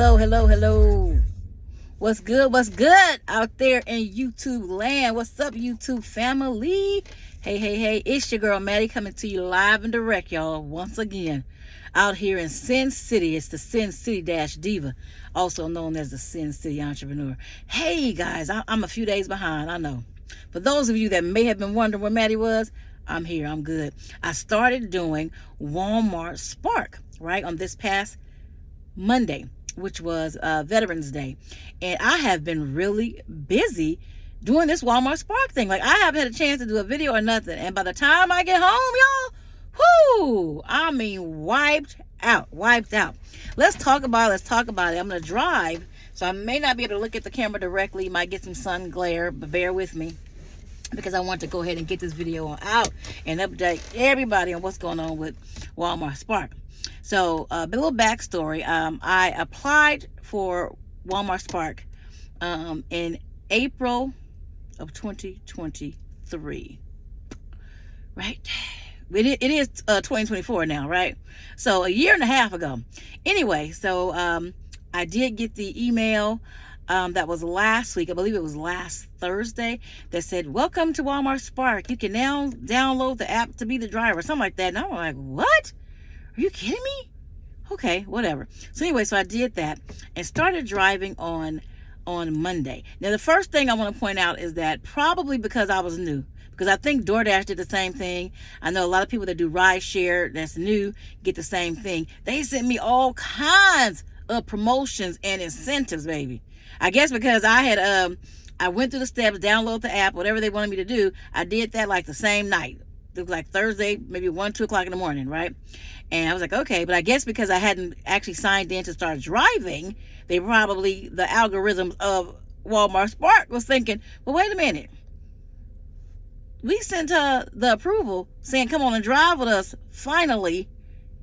Hello, hello, hello. What's good? What's good out there in YouTube land? What's up, YouTube family? Hey, hey, hey, it's your girl Maddie coming to you live and direct, y'all, once again. Out here in Sin City. It's the Sin City Dash Diva, also known as the Sin City Entrepreneur. Hey, guys, I'm a few days behind, I know. For those of you that may have been wondering where Maddie was, I'm here, I'm good. I started doing Walmart Spark, right, on this past Monday, which was Veterans Day. And I have been really busy doing this Walmart Spark thing. Like, I haven't had a chance to do a video or nothing. And by the time I get home, y'all, whoo, I mean, wiped out. Let's talk about it. I'm going to drive, so I may not be able to look at the camera directly. Might get some sun glare, but bear with me, because I want to go ahead and get this video out and update everybody on what's going on with Walmart Spark. So, a little backstory. I applied for Walmart Spark in April of 2023, right? It is 2024 now, right? So, a year and a half ago. Anyway, so I did get the email that was last week. I believe it was last Thursday, that said, welcome to Walmart Spark. You can now download the app to be the driver, something like that. And I'm like, what? Are you kidding me? Okay, whatever. So anyway, so I did that and started driving on Monday. Now, the first thing I want to point out is that probably because I was new, because I think DoorDash did the same thing. I know a lot of people that do ride share that's new get the same thing. They sent me all kinds of promotions and incentives, baby. I guess because I had I went through the steps, download the app, whatever they wanted me to do. I did that like the same night. It was like Thursday, maybe 1, 2 o'clock in the morning, right? And I was like, okay, but I guess because I hadn't actually signed in to start driving, the algorithms of Walmart Spark was thinking, well, wait a minute. We sent her the approval saying, come on and drive with us finally,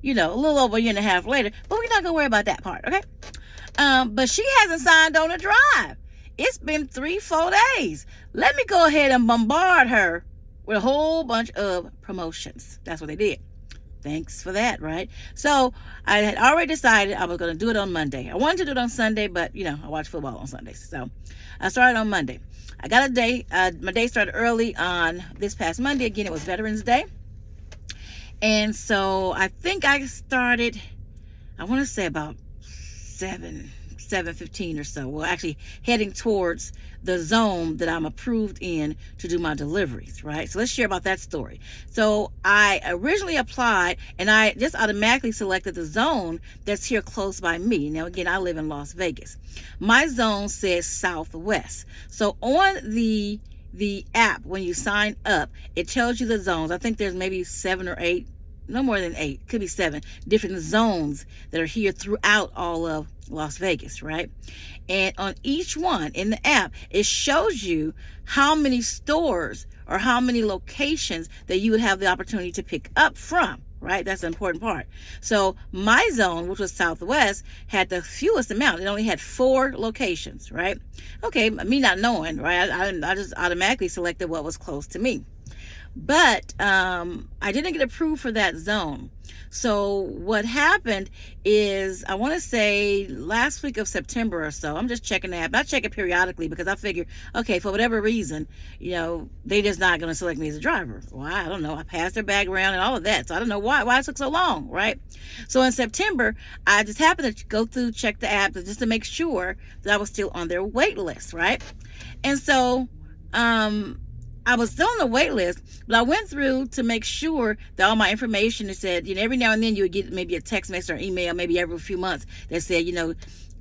a little over a year and a half later, but we're not going to worry about that part, okay? But she hasn't signed on to drive. It's been 3-4 days. Let me go ahead and bombard her with a whole bunch of promotions. That's what they did. Thanks for that, right? So I had already decided I was going to do it on Monday. I wanted to do it on Sunday, but I watch football on Sundays. So I started on Monday. I got a day. My day started early on this past Monday. Again, it was Veterans Day. And so I think I started, I want to say about 7:15 or so. Well, actually heading towards the zone that I'm approved in to do my deliveries, right? So let's share about that story. So I originally applied and I just automatically selected the zone that's here close by me. Now, again, I live in Las Vegas. My zone says Southwest. So on the app, when you sign up, it tells you the zones. I think there's maybe 7 or 8, no more than 8, could be 7 different zones that are here throughout all of Las Vegas, right? And on each one in the app, it shows you how many stores or how many locations that you would have the opportunity to pick up from, right? That's the important part. So my zone, which was Southwest, had the fewest amount. It only had 4 locations, right? Okay, me not knowing, right? I just automatically selected what was close to me. But I didn't get approved for that zone. So what happened is, I want to say last week of September or so, I'm just checking the app. I check it periodically because I figure, okay, for whatever reason, they just not going to select me as a driver. Well, I don't know. I passed their background and all of that. So I don't know why it took so long, right? So in September, I just happened to go through, check the app just to make sure that I was still on their wait list, right? And so, I was still on the wait list, but I went through to make sure that all my information, it said, every now and then you would get maybe a text message or email, maybe every few months, that said,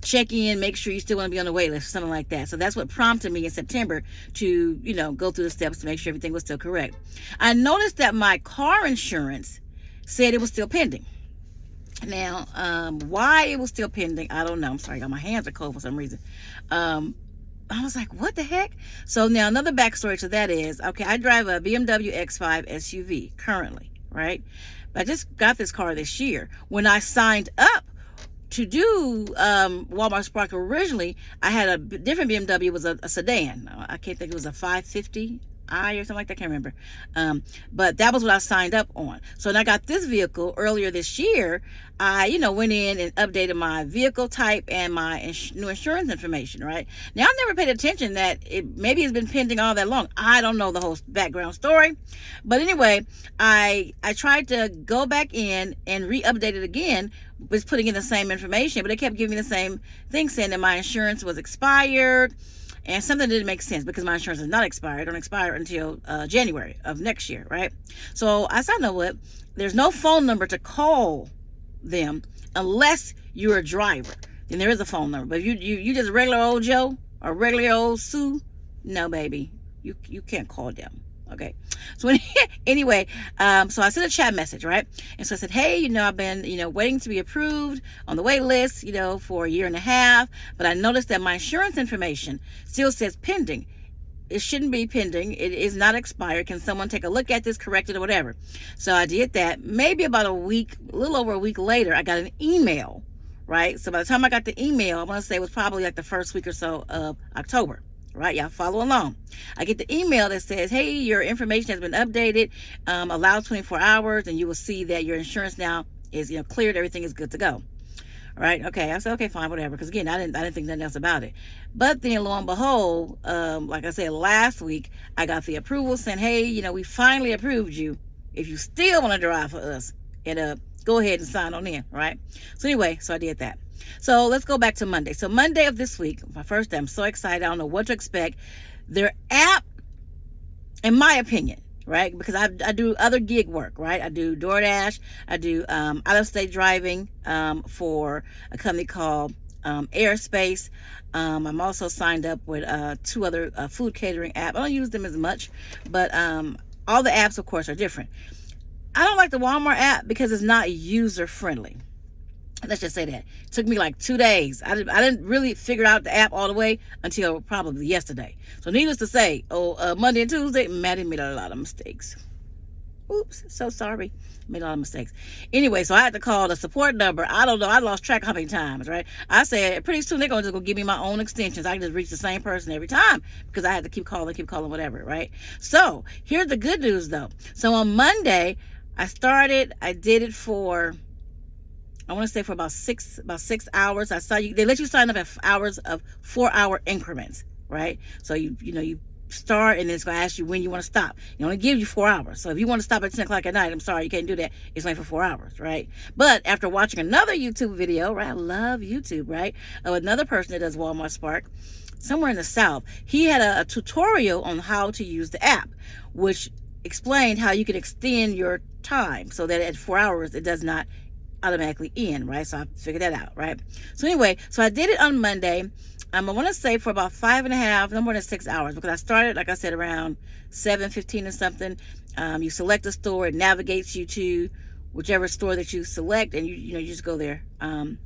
check in, make sure you still want to be on the wait list, something like that. So that's what prompted me in September to, go through the steps to make sure everything was still correct. I noticed that my car insurance said it was still pending. Now, why it was still pending, I don't know. I'm sorry, my hands are cold for some reason. I was like, what the heck? So now another backstory to that is, okay, I drive a BMW X5 SUV currently, right? But I just got this car this year. When I signed up to do Walmart Spark originally, I had a different BMW. It was a sedan. I can't think, it was a 550 I or something like that. I can't remember. But that was what I signed up on. So when I got this vehicle earlier this year, I, went in and updated my vehicle type and my new insurance information, right? Now, I never paid attention that maybe it's been pending all that long. I don't know the whole background story. But anyway, I tried to go back in and re-update it again, was putting in the same information, but it kept giving me the same thing, saying that my insurance was expired. And something didn't make sense because my insurance is not expired. It don't expire until January of next year, right? So I said, know what? There's no phone number to call them unless you're a driver. Then there is a phone number. But if you just regular old Joe or regular old Sue, no, baby. You can't call them. Okay. So anyway, so I sent a chat message, right? And so I said, hey, I've been, waiting to be approved on the wait list, for a year and a half, but I noticed that my insurance information still says pending. It shouldn't be pending. It is not expired. Can someone take a look at this, correct it, or whatever? So I did that. Maybe about a little over a week later, I got an email, right? So by the time I got the email, I want to say it was probably like the first week or so of October. Right, y'all follow along. I get the email that says, hey, your information has been updated, allow 24 hours, and you will see that your insurance now is cleared, everything is good to go. All right, okay. I said, okay, fine, whatever, because again, I didn't think nothing else about it. But then lo and behold, like I said last week, I got the approval saying, hey, we finally approved you. If you still want to drive for us, and go ahead and sign on in, right? So anyway, so I did that. So let's go back to Monday. So Monday of this week, my first day, I'm so excited. I don't know what to expect. Their app, in my opinion, right? Because I do other gig work, right? I do DoorDash. I do out-of-state driving for a company called Airspace. I'm also signed up with 2 other food catering apps. I don't use them as much, but all the apps, of course, are different. I don't like the Walmart app because it's not user-friendly. Let's just say that. It took me like 2 days. I didn't really figure out the app all the way until probably yesterday. So needless to say, Monday and Tuesday, Maddie made a lot of mistakes. Oops, so sorry. Made a lot of mistakes. Anyway, so I had to call the support number. I don't know. I lost track how many times, right? I said, pretty soon they're going to just go give me my own extensions. I can just reach the same person every time because I had to keep calling, whatever, right? So here's the good news, though. So on Monday, I did it for, I want to say for about 6 hours. They let you sign up at hours of 4-hour increments, right? So you start and it's going to ask you when you want to stop. It only gives you 4 hours. So if you want to stop at 10 o'clock at night, I'm sorry, you can't do that. It's only for 4 hours, right? But after watching another YouTube video, right? I love YouTube, right? Of another person that does Walmart Spark, somewhere in the South, he had a tutorial on how to use the app, which explained how you can extend your time so that at 4 hours, it does not automatically end, right? So I figured that out, right? So anyway, so I did it on Monday. I want to say for about 5.5, no more than 6 hours, because I started, like I said, around 7:15 or something. You select a store, it navigates you to whichever store that you select, and you just go there, and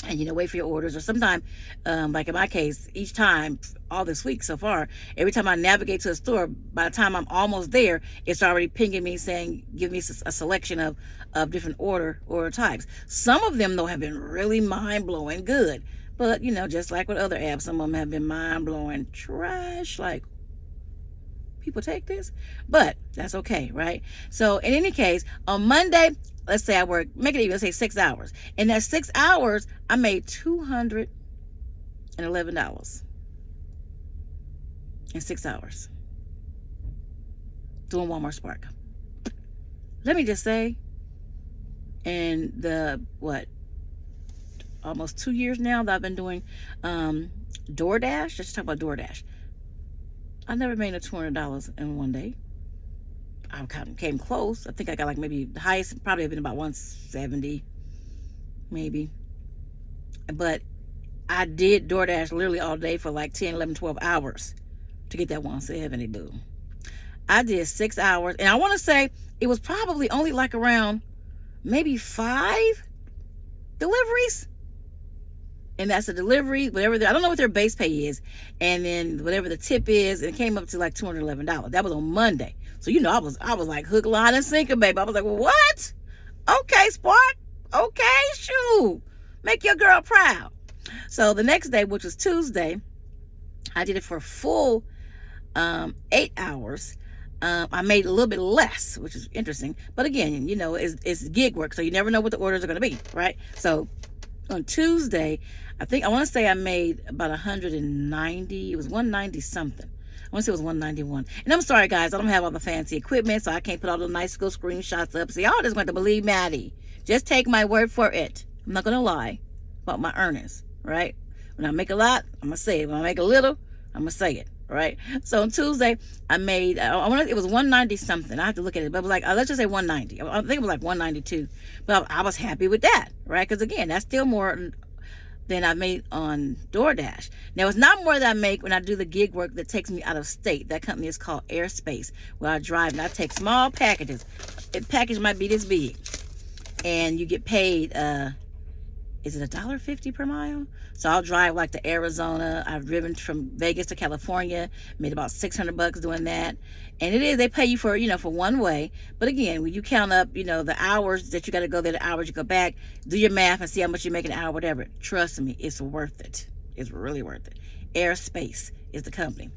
wait for your orders. Or sometime, like in my case, each time all this week so far, every time I navigate to a store, by the time I'm almost there, it's already pinging me saying, give me a selection of different order types. Some of them though have been really mind-blowing good, but just like with other apps, some of them have been mind-blowing trash, like people take this, but that's okay, right? So in any case, on Monday, let's say I work, make it even, let's say 6 hours. In that 6 hours, I made $211 in 6 hours doing Walmart Spark. Let me just say, in the, almost 2 years now that I've been doing DoorDash, let's talk about DoorDash. I never made a $200 in one day. I came close. I think I got like maybe the highest probably have been about 170, maybe. But I did DoorDash literally all day for like 10, 11, 12 hours to get that 170, boo. I did 6 hours, and I want to say it was probably only like around maybe 5 deliveries. And that's a delivery, whatever. I don't know what their base pay is, and then whatever the tip is, and it came up to like $211. That was on Monday. So I was like hook, line, and sinker, baby. I was like, well, what? Okay, Spark. Okay, shoot, make your girl proud. So the next day, which was Tuesday, I did it for full 8 hours, I made a little bit less, which is interesting. But again, you know, it's gig work, so you never know what the orders are going to be, right? So on Tuesday, I want to say I made about 190. It was 190 something. I want to say it was 191. And I'm sorry, guys, I don't have all the fancy equipment, so I can't put all the nice little screenshots up. So y'all just want to believe Maddie. Just take my word for it. I'm not going to lie about my earnings, right? When I make a lot, I'm going to say it. When I make a little, I'm going to say it, right? So on Tuesday, I made, it was 190 something. I have to look at it, but it was like, let's just say 190. I think it was like 192. But I was happy with that, right? Because again, that's still more than I made on DoorDash. Now, it's not more than I make when I do the gig work that takes me out of state. That company is called Airspace, where I drive and I take small packages. A package might be this big, and you get paid, is it $1.50 per mile? So I'll drive like to Arizona. I've driven from Vegas to California, made about $600 doing that. And it is, they pay you for, you know, for one way. But again, when you count up, you know, the hours that you got to go there, the hours you go back, do your math and see how much you make an hour, whatever. Trust me, it's worth it. It's really worth it. Airspace is the company.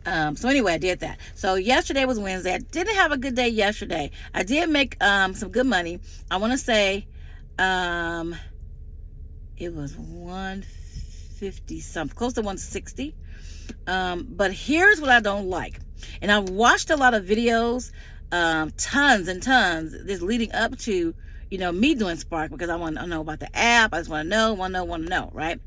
So anyway, I did that. So yesterday was Wednesday. I didn't have a good day yesterday. I did make some good money. I want to say it was 150 something, close to 160. But here's what I don't like. And I've watched a lot of videos, tons and tons, this leading up to, you know, me doing Spark, because I want to know about the app. I just want to know, right?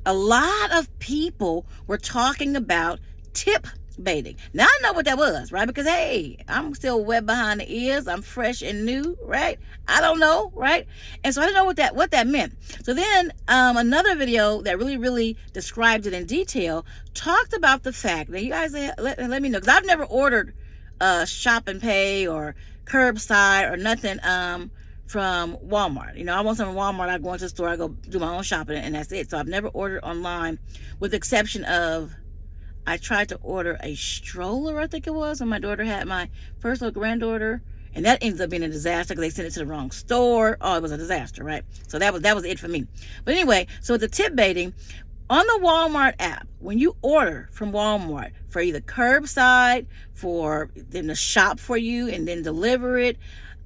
A lot of people were talking about tip baiting. Now I know what that was, right? Because hey, I'm still wet behind the ears. I'm fresh and new, right? I don't know, right? And so I didn't know what that meant. So then another video that really described it in detail talked about the fact that you guys let me know, because I've never ordered Shop and Pay or curbside or nothing from Walmart. You know, I want something from Walmart, I go into the store, I go do my own shopping, and that's it. So I've never ordered online, with the exception of I tried to order a stroller, I think it was, when my daughter had my first little granddaughter, and that ends up being a disaster because they sent it to the wrong store. Oh, it was a disaster, right? So that was it for me. But anyway, so the tip baiting on the Walmart app, when you order from Walmart for either curbside, for them to shop for you and then deliver it,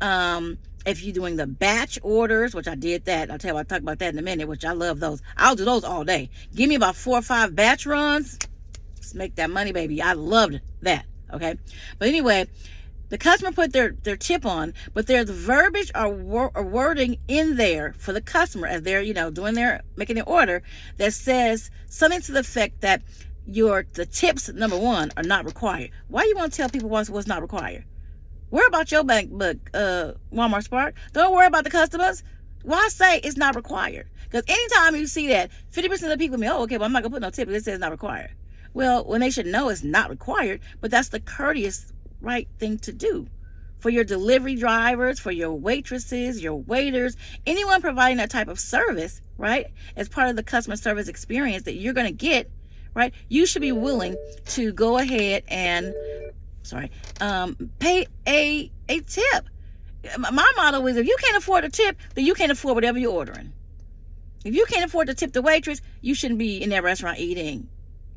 if you're doing the batch orders, which I did that, I'll talk about that in a minute, which I love those. I'll do those all day. Give me about 4 or 5 batch runs. Make that money, baby. I loved that. Okay, but anyway, the customer put their tip on, but there's verbiage or wording in there for the customer as they're, you know, making their order, that says something to the effect that the tips, number one, are not required. Why you want to tell people what's not required? Worry about your bank book, Walmart Spark. Don't worry about the customers. Why say it's not required? Because anytime you see that 50% of the people be, oh, okay, well, I'm not gonna put no tip, it says it's not required. Well, when they should know it's not required, but that's the courteous, right thing to do for your delivery drivers, for your waitresses, your waiters, anyone providing that type of service, right? As part of the customer service experience that you're going to get, right? You should be willing to go ahead and, pay a tip. My motto is, if you can't afford a tip, then you can't afford whatever you're ordering. If you can't afford to tip the waitress, you shouldn't be in that restaurant eating.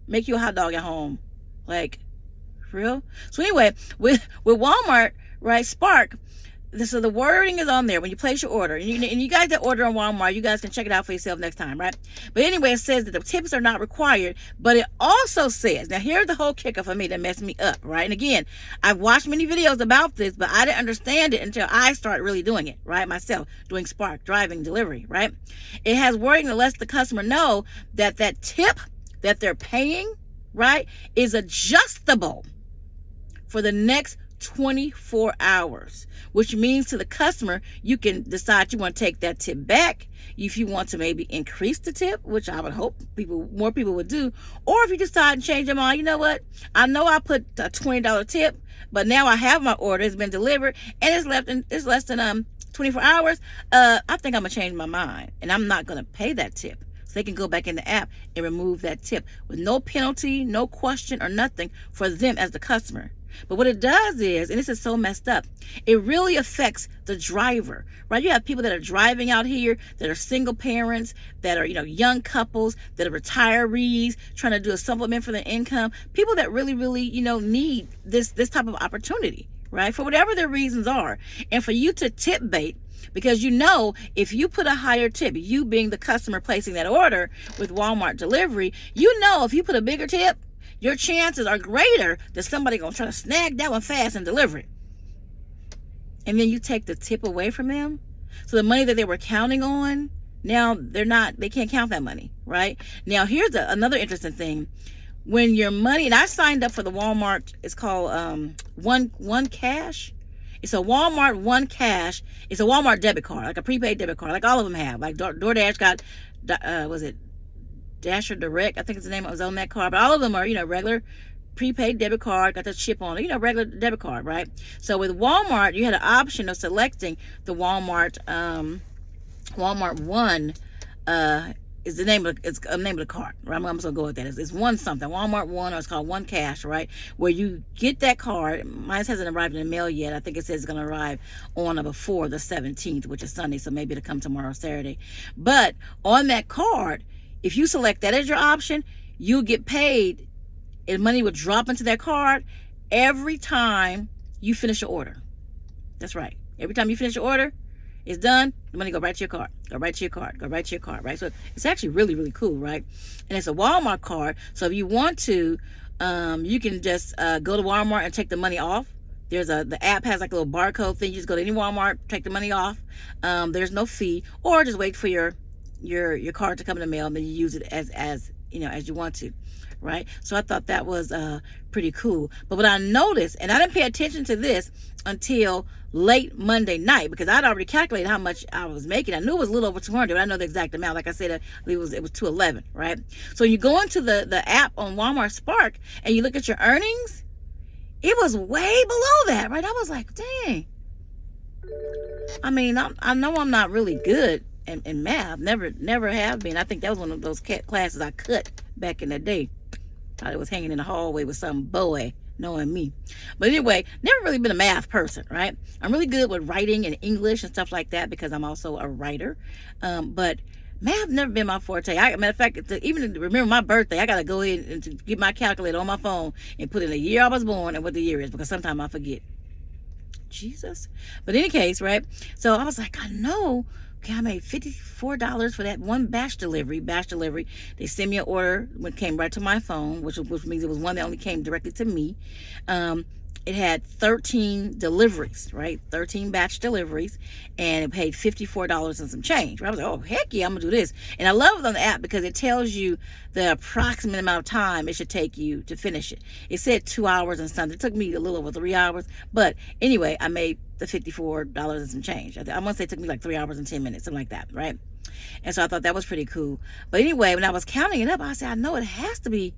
Make you a hot dog at home. Like, for real? So anyway, with Walmart, right, Spark, so the wording is on there when you place your order. And you guys that order on Walmart, you guys can check it out for yourself next time, right? But anyway, it says that the tips are not required. But it also says, now here's the whole kicker for me that messed me up, right? And again, I've watched many videos about this, but I didn't understand it until I started really doing it, right? Myself, doing Spark, driving, delivery, right? It has wording that lets the customer know that that tip that they're paying, right, is adjustable for the next 24 hours, which means to the customer, you can decide you want to take that tip back, if you want to maybe increase the tip, which I would hope more people would do, or if you decide to change your mind, you know what, I know I put a $20 tip, but now I have my order, it's been delivered, and it's less than 24 hours, I think I'm gonna change my mind, and I'm not gonna pay that tip. So they can go back in the app and remove that tip with no penalty, no question or nothing for them as the customer. But what it does is, and this is so messed up, it really affects the driver, right? You have people that are driving out here that are single parents, that are, young couples, that are retirees trying to do a supplement for their income, people that really, really, need this type of opportunity, right? For whatever their reasons are. And for you to tip bait, because if you put a higher tip, you being the customer placing that order with Walmart delivery, if you put a bigger tip, your chances are greater that somebody gonna try to snag that one fast and deliver it. And then you take the tip away from them. So the money that they were counting on, now they can't count that money, right? Now here's another interesting thing. When your money, and I signed up for the Walmart, it's called One Cash. It's a Walmart One Cash. It's a Walmart debit card, like a prepaid debit card, like all of them have. Like DoorDash got, was it Dasher Direct? I think it's the name. It was on that card. But all of them are, regular prepaid debit card, got the chip on it, regular debit card, right? So with Walmart, you had an option of selecting the Walmart One. Is the name of the card, right? I'm just gonna go with that. It's one something, Walmart One, or it's called One Cash, right? Where you get that card. Mine hasn't arrived in the mail yet. I think it says it's gonna arrive on or before the 17th, which is Sunday, so maybe it'll come tomorrow, Saturday. But on that card, if you select that as your option, you'll get paid, and money will drop into that card every time you finish your order. That's right. Every time you finish your order, it's done, the money go right to your card, go right to your card, go right to your card, right? So it's actually really, really cool, right? And it's a Walmart card. So if you want to, you can just go to Walmart and take the money off. The app has like a little barcode thing. You just go to any Walmart, take the money off. There's no fee, or just wait for your card to come in the mail, and then you use it as you want to, right? So I thought that was pretty cool. But what I noticed, and I didn't pay attention to this until late Monday night, because I'd already calculated how much I was making. I knew it was a little over 200, but I know the exact amount. Like I said, I believe it was 211, right? So you go into the app on Walmart Spark and you look at your earnings, it was way below that, right? I was like, dang. I mean, I know I'm not really good in math. Never have been. I think that was one of those classes I cut back in the day. Thought it was hanging in the hallway with some boy, knowing me. But anyway, never really been a math person, right? I'm really good with writing and English and stuff like that, because I'm also a writer. But math never been my forte. Matter of fact, even to remember my birthday, I gotta go in and to get my calculator on my phone and put in the year I was born and what the year is, because sometimes I forget. Jesus. But in any case, right? So I was like, I know. Okay, I made $54 for that one batch delivery. They sent me an order when it came right to my phone, which means it was one that only came directly to me. It had 13 deliveries, right? 13 batch deliveries, and it paid $54 and some change. Right? I was like, oh, heck yeah, I'm gonna do this. And I love it on the app because it tells you the approximate amount of time it should take you to finish it. It said 2 hours and something. It took me a little over 3 hours. But anyway, I made the $54 and some change. I want to say it took me like 3 hours and 10 minutes, something like that, right? And so I thought that was pretty cool. But anyway, when I was counting it up, I said, I know it has to be,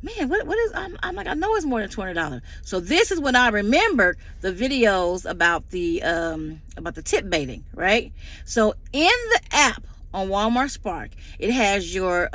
man, what is, I'm like, I know it's more than $200. So this is when I remembered the videos about the tip baiting, right? So in the app on Walmart Spark, it has your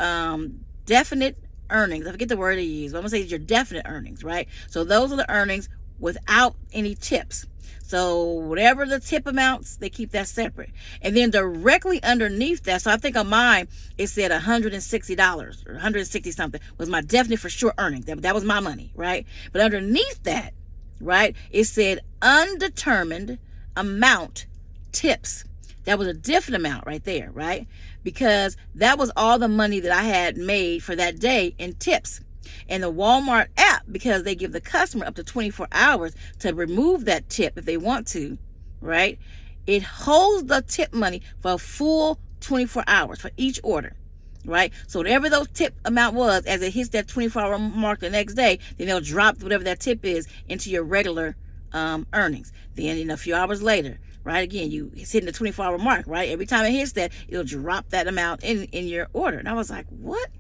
definite earnings. I forget the word I use, but I'm gonna say it's your definite earnings, right? So those are the earnings without any tips. So whatever the tip amounts, they keep that separate. And then directly underneath that, so I think on mine, it said $160 or 160 something was my definite for sure earnings. That was my money, right? But underneath that, right, it said undetermined amount tips. That was a different amount right there, right? Because that was all the money that I had made for that day in tips. And the Walmart app, because they give the customer up to 24 hours to remove that tip if they want to, right? It holds the tip money for a full 24 hours for each order, right? So whatever those tip amount was, as it hits that 24-hour mark the next day, then they'll drop whatever that tip is into your regular earnings. Then a few hours later, right, again, it's hitting the 24-hour mark, right? Every time it hits that, it'll drop that amount in your order. And I was like, what?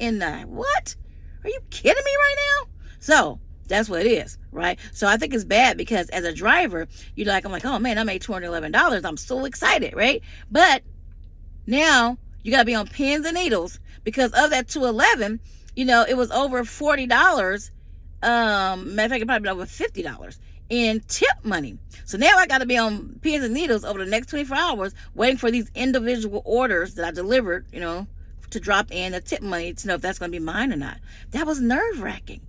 Are you kidding me right now? So that's what it is, right? So I think it's bad because as a driver, I'm like, oh man, I made $211. I'm so excited, right? But now you got to be on pins and needles because of that $211, it was over $40 Matter of fact, it probably been over $50 in tip money. So now I got to be on pins and needles over the next 24 hours waiting for these individual orders that I delivered, to drop in the tip money to know if that's going to be mine or not. That was nerve wracking.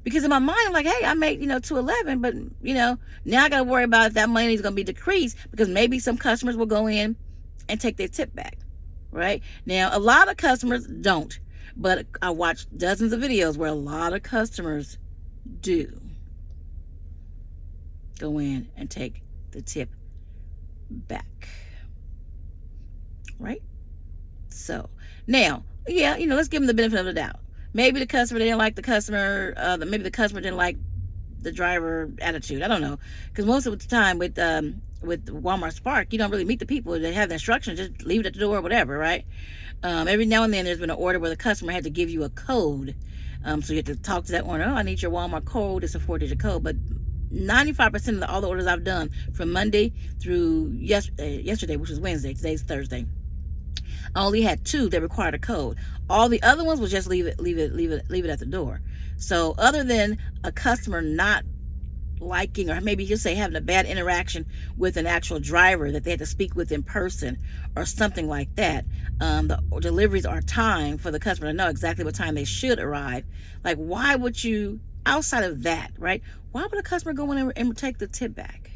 Because in my mind, I'm like, hey, I made, 211, but, now I got to worry about if that money is going to be decreased because maybe some customers will go in and take their tip back, right? Now, a lot of customers don't, but I watched dozens of videos where a lot of customers do go in and take the tip back, right? So now, yeah, let's give them the benefit of the doubt. Maybe the customer didn't like the customer. Maybe the customer didn't like the driver attitude. I don't know, because most of the time with Walmart Spark, you don't really meet the people that have the instructions. Just leave it at the door or whatever, right? Every now and then there's been an order where the customer had to give you a code. So you have to talk to that owner. Oh, I need your Walmart code. It's a 4-digit code. But 95% of all the orders I've done from Monday through yesterday, which was Wednesday, today's Thursday, I only had 2 that required a code. All the other ones was just leave it at the door. So other than a customer not liking, or maybe just say having a bad interaction with an actual driver that they had to speak with in person or something like that, the deliveries are timed for the customer to know exactly what time they should arrive. Like, why would you, outside of that, right? Why would a customer go in and take the tip back?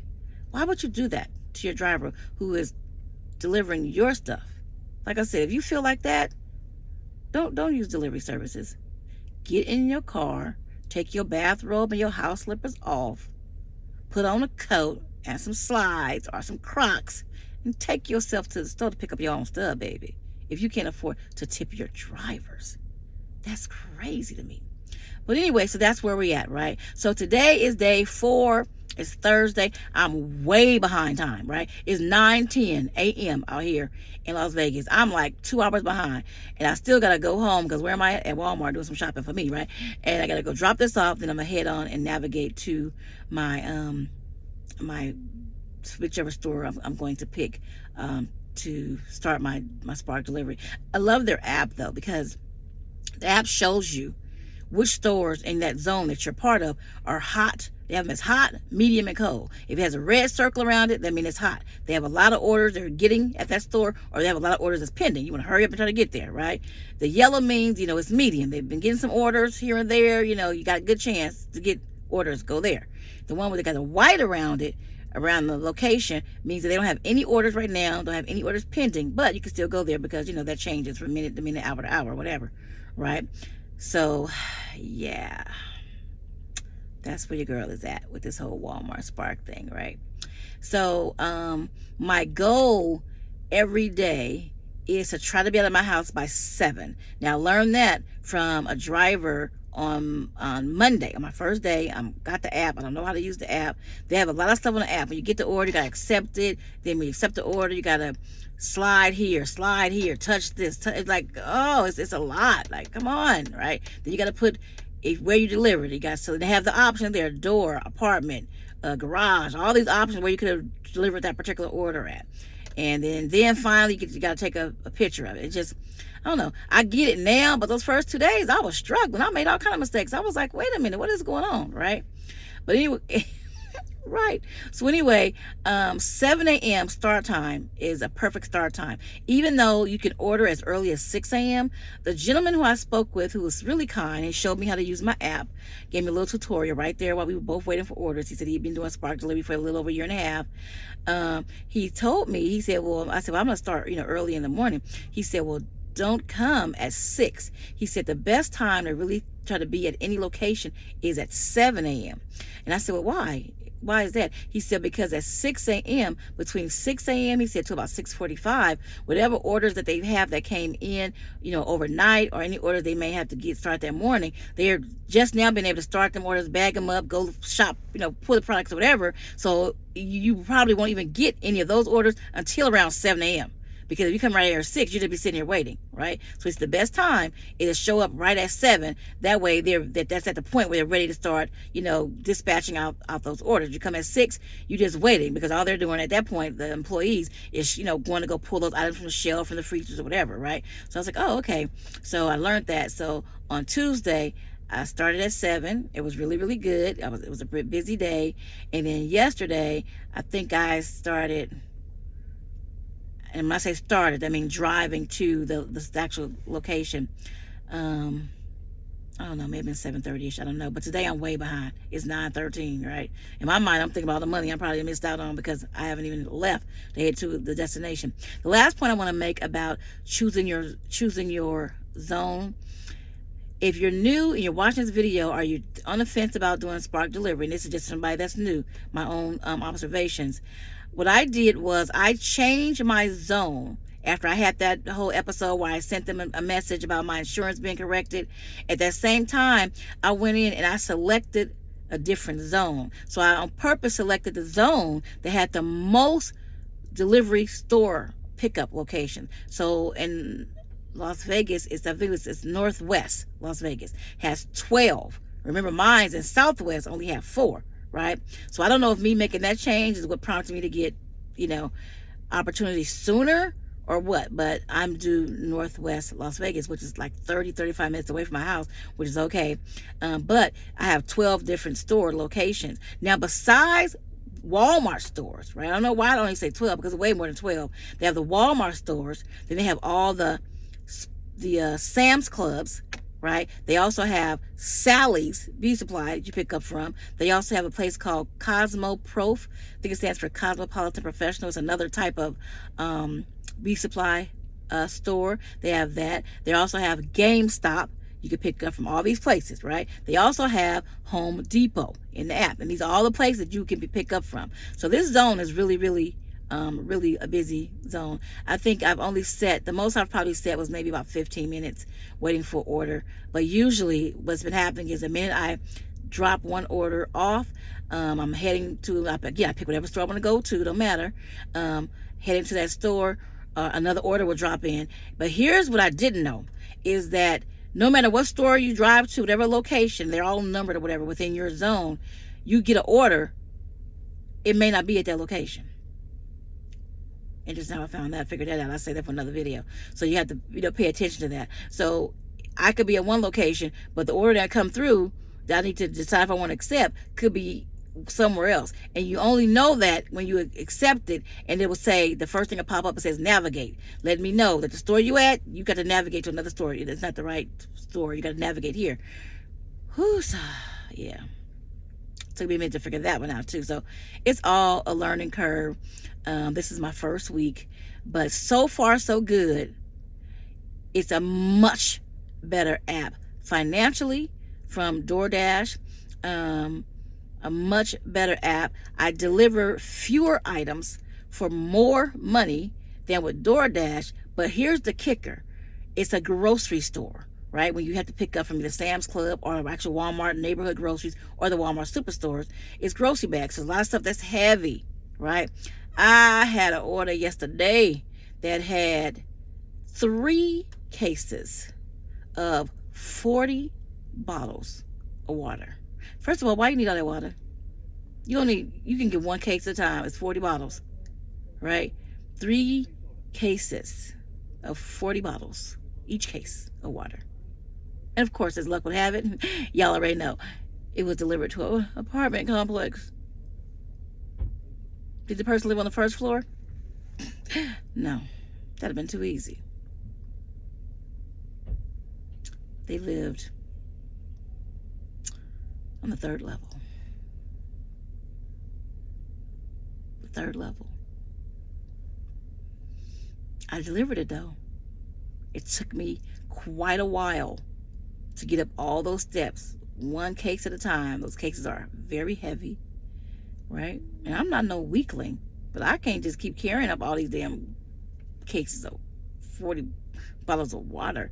Why would you do that to your driver who is delivering your stuff? Like I said, if you feel like that, don't use delivery services. Get in your car, take your bathrobe and your house slippers off, put on a coat and some slides or some Crocs, and take yourself to the store to pick up your own stuff, baby. If you can't afford to tip your drivers. That's crazy to me. But anyway, so that's where we're at, right? So today is day 4. It's Thursday. I'm way behind time, right? It's 9:10 a.m. out here in Las Vegas. I'm like 2 hours behind. And I still got to go home because where am I at? At Walmart doing some shopping for me, right? And I got to go drop this off. Then I'm going to head on and navigate to my my whichever store I'm going to pick to start my Spark delivery. I love their app, though, because the app shows you which stores in that zone that you're part of are hot. They have them as hot, medium, and cold. If it has a red circle around it, that means it's hot. They have a lot of orders they're getting at that store, or they have a lot of orders that's pending. You want to hurry up and try to get there, right? The yellow means, it's medium. They've been getting some orders here and there. You got a good chance to get orders. Go there. The one where they got the white around it, around the location, means that they don't have any orders right now, don't have any orders pending, but you can still go there because, that changes from minute to minute, hour to hour, whatever, right? So, yeah, that's where your girl is at with this whole Walmart Spark thing, right? So, my goal every day is to try to be out of my house by 7. Now, I learned that from a driver on Monday, on my first day. Got the app. I don't know how to use the app. They have a lot of stuff on the app. When you get the order, you got to accept it. Then when you accept the order, you got to slide here, touch this. It's like, it's a lot. Like, come on, right? Then you got to put where you deliver it. So they have the option there: door, apartment, garage, all these options where you could have delivered that particular order at. And then finally, you got to take a picture of it. It's just, I don't know. I get it now, but those first 2 days, I was struggling. I made all kind of mistakes. I was like, wait a minute, what is going on, right? But anyway, right. So anyway, 7 a.m. start time is a perfect start time. Even though you can order as early as 6 a.m., the gentleman who I spoke with, who was really kind and showed me how to use my app, gave me a little tutorial right there while we were both waiting for orders. He said he'd been doing Spark delivery for a little over a year and a half. He told me, I said, well, I'm going to start, early in the morning. He said, well, don't come at 6. He said the best time to really try to be at any location is at 7 a.m. And I said, well, why? Why is that? He said, because at 6 a.m., between 6 a.m., he said, to about 6:45, whatever orders that they have that came in, overnight, or any orders they may have to start that morning, they're just now being able to start them orders, bag them up, go shop, pull the products or whatever. So you probably won't even get any of those orders until around 7 a.m. Because if you come right here at 6, you'll just be sitting here waiting, right? So it's the best time is to show up right at 7. That way, that's at the point where they're ready to start, dispatching out those orders. You come at 6, you're just waiting, because all they're doing at that point, the employees, is, going to go pull those items from the shelf, from the freezers or whatever, right? So I was like, oh, okay. So I learned that. So on Tuesday, I started at 7. It was really, really good. It was a busy day. And then yesterday, I think I started, and when I say started, I mean driving to the actual location. I don't know, maybe 7:30ish. I don't know. But today I'm way behind. It's 9:13, right? In my mind, I'm thinking about all the money I'm probably missed out on because I haven't even left to head to the destination. The last point I want to make about choosing your zone. If you're new and you're watching this video, are you on the fence about doing Spark delivery? And this is just somebody that's new, my own observations. What I did was I changed my zone after I had that whole episode where I sent them a message about my insurance being corrected. At that same time, I went in and I selected a different zone. So I on purpose selected the zone that had the most delivery store pickup location. So in Las Vegas, it's Northwest Las Vegas, has 12. Remember, mine's in Southwest only have 4, right? So I don't know if me making that change is what prompted me to get, opportunities sooner or what, but I'm due Northwest Las Vegas, which is like 35 minutes away from my house, which is okay. But I have 12 different store locations. Now, besides Walmart stores, right? I don't know why I only say 12 because it's way more than 12. They have the Walmart stores, then they have all the Sam's Clubs, right? They also have Sally's Beauty Supply that you pick up from. They also have a place called Cosmoprof. I think it stands for Cosmopolitan Professional. It's another type of beauty supply store. They have that. They also have GameStop. You can pick up from all these places, right? They also have Home Depot in the app. And these are all the places that you can pick up from. So this zone is really, really a busy zone. I think I've only set, the most I've probably set was maybe about 15 minutes waiting for order. But usually what's been happening is the minute I drop one order off, I'm heading to, again, I pick whatever store I want to go to, don't matter. Heading to that store, another order will drop in. But here's what I didn't know, is that no matter what store you drive to, whatever location, they're all numbered or whatever within your zone, you get an order, it may not be at that location. And just now I found that, figured that out. I'll say that for another video. So you have to pay attention to that. So I could be at one location, but the order that come through that I need to decide if I want to accept could be somewhere else. And you only know that when you accept it, and it will say, the first thing that pop up, it says navigate. Let me know that the store you at, you got to navigate to another store. It's not the right store. You got to navigate here. Who's yeah. Took me a minute to figure that one out too. So it's all a learning curve. This is my first week, but so far so good. It's a much better app financially from DoorDash. A much better app. I deliver fewer items for more money than with DoorDash, but here's the kicker. It's a grocery store, right? When you have to pick up from the Sam's Club or actual Walmart neighborhood groceries or the Walmart superstores, it's grocery bags. So a lot of stuff that's heavy, right? I had an order yesterday that had 3 cases of 40 bottles of water. First of all, why you need all that water? You can get 1 case at a time. It's 40 bottles, right? 3 cases of 40 bottles, each case of water. And of course, as luck would have it, y'all already know, it was delivered to an apartment complex. Did the person live on the first floor? No, that'd have been too easy. They lived on the 3rd level. The 3rd level. I delivered it though. It took me quite a while to get up all those steps, 1 case at a time. Those cases are very heavy, right? And I'm not no weakling, but I can't just keep carrying up all these damn cases of 40 bottles of water.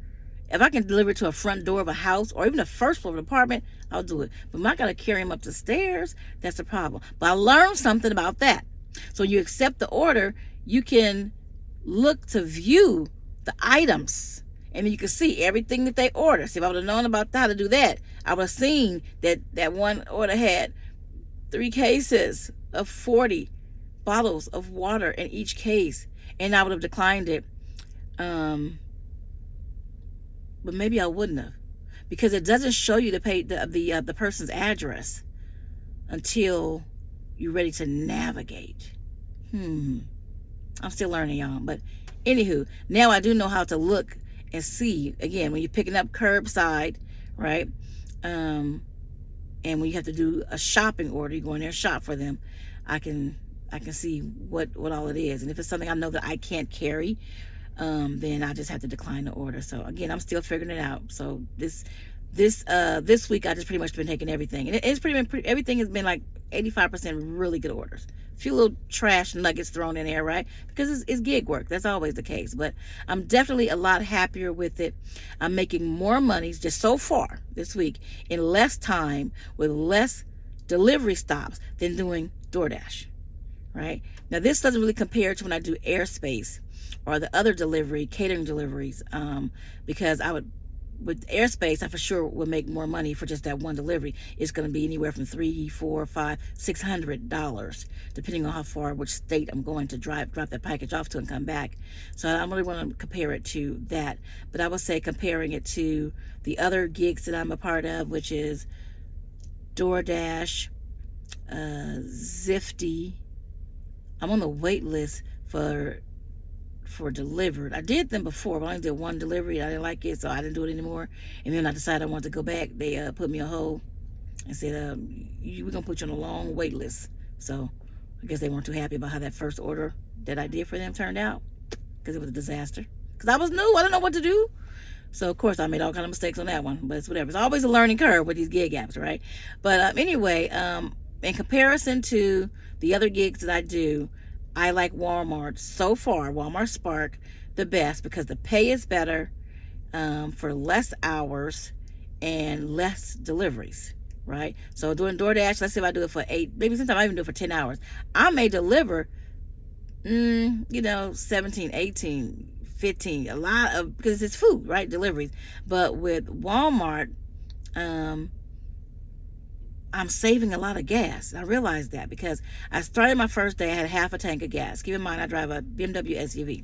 If I can deliver it to a front door of a house or even the first floor of an apartment, I'll do it. But when I got to carry them up the stairs, that's the problem. But I learned something about that. So you accept the order, you can look to view the items. And you can see everything that they order. See, if I would have known about how to do that, I would have seen that one order had 3 cases of 40 bottles of water in each case. And I would have declined it. But maybe I wouldn't have. because it doesn't show you the person's address until you're ready to navigate. I'm still learning, y'all. But anywho, now I do know how to look and see, again, when you're picking up curbside, right? And when you have to do a shopping order, you go in there and shop for them, I can see what all it is. And if it's something I know that I can't carry, then I just have to decline the order. So again, I'm still figuring it out. So this week I just pretty much been taking everything, and it's everything has been like 85% really good orders. A few little trash nuggets thrown in there, right? Because it's gig work. That's always the case. But I'm definitely a lot happier with it. I'm making more money just so far this week in less time with less delivery stops than doing DoorDash, right? Now this doesn't really compare to when I do Airspace or the other catering deliveries, because with Airspace, I for sure would make more money for just that one delivery. It's going to be anywhere from $300, $400, $500, $600, depending on how far, which state I'm going to drop that package off to and come back. So I don't really want to compare it to that. But I would say comparing it to the other gigs that I'm a part of, which is DoorDash, Zifty. I'm on the wait list for delivered. I did them before, but I only did one delivery. I didn't like it, so I didn't do it anymore. And then I decided I wanted to go back. They put me on hold and said, we're going to put you on a long wait list. So I guess they weren't too happy about how that first order that I did for them turned out, because it was a disaster. Because I was new. I didn't know what to do. So, of course, I made all kind of mistakes on that one. But it's whatever. It's always a learning curve with these gig apps, right? But anyway, in comparison to the other gigs that I do, I like Walmart so far, Walmart Spark, the best, because the pay is better, for less hours and less deliveries, right? So doing DoorDash, let's say if I do it for 8, maybe sometimes I even do it for 10 hours. I may deliver, 17, 18, 15, a lot of, because it's food, right? Deliveries. But with Walmart, I'm saving a lot of gas. I realized that because I started my first day, I had half a tank of gas. Keep in mind, I drive a BMW SUV.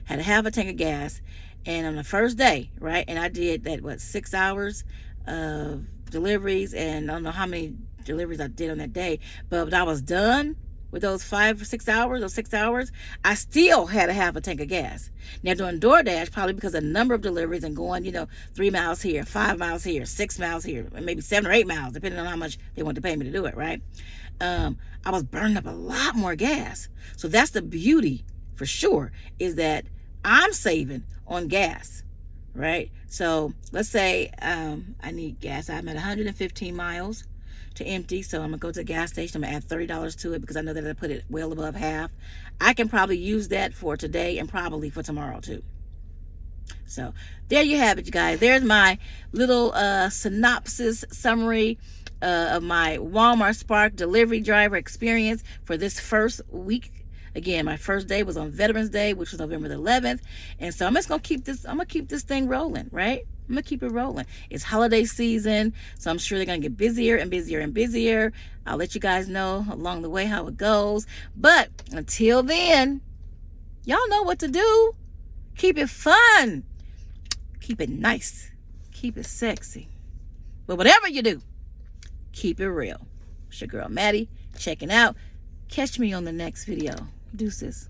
Had a half a tank of gas, and on the first day, right, and I did that, 6 hours of deliveries, and I don't know how many deliveries I did on that day, but when I was done with those 5 or 6 hours, I still had a half a tank of gas. Now doing DoorDash, probably because of the number of deliveries and going, 3 miles here, 5 miles here, 6 miles here, and maybe 7 or 8 miles, depending on how much they want to pay me to do it, right? I was burning up a lot more gas. So that's the beauty, for sure, is that I'm saving on gas, right? So let's say I need gas. I'm at 115 miles to empty, so I'm gonna go to the gas station. I'm gonna add $30 to it because I know that I put it well above half. I can probably use that for today and probably for tomorrow too. So there you have it, you guys. There's my little synopsis summary of my Walmart Spark delivery driver experience for this first week. Again, my first day was on Veterans Day, which was November the 11th, and so I'm just gonna keep this thing rolling, right? I'm gonna keep it rolling. It's holiday season, so I'm sure they're gonna get busier and busier and busier. I'll let you guys know along the way how it goes. But until then, y'all know what to do. Keep it fun. Keep it nice. Keep it sexy. But whatever you do, keep it real. It's your girl Maddie checking out. Catch me on the next video. Deuces.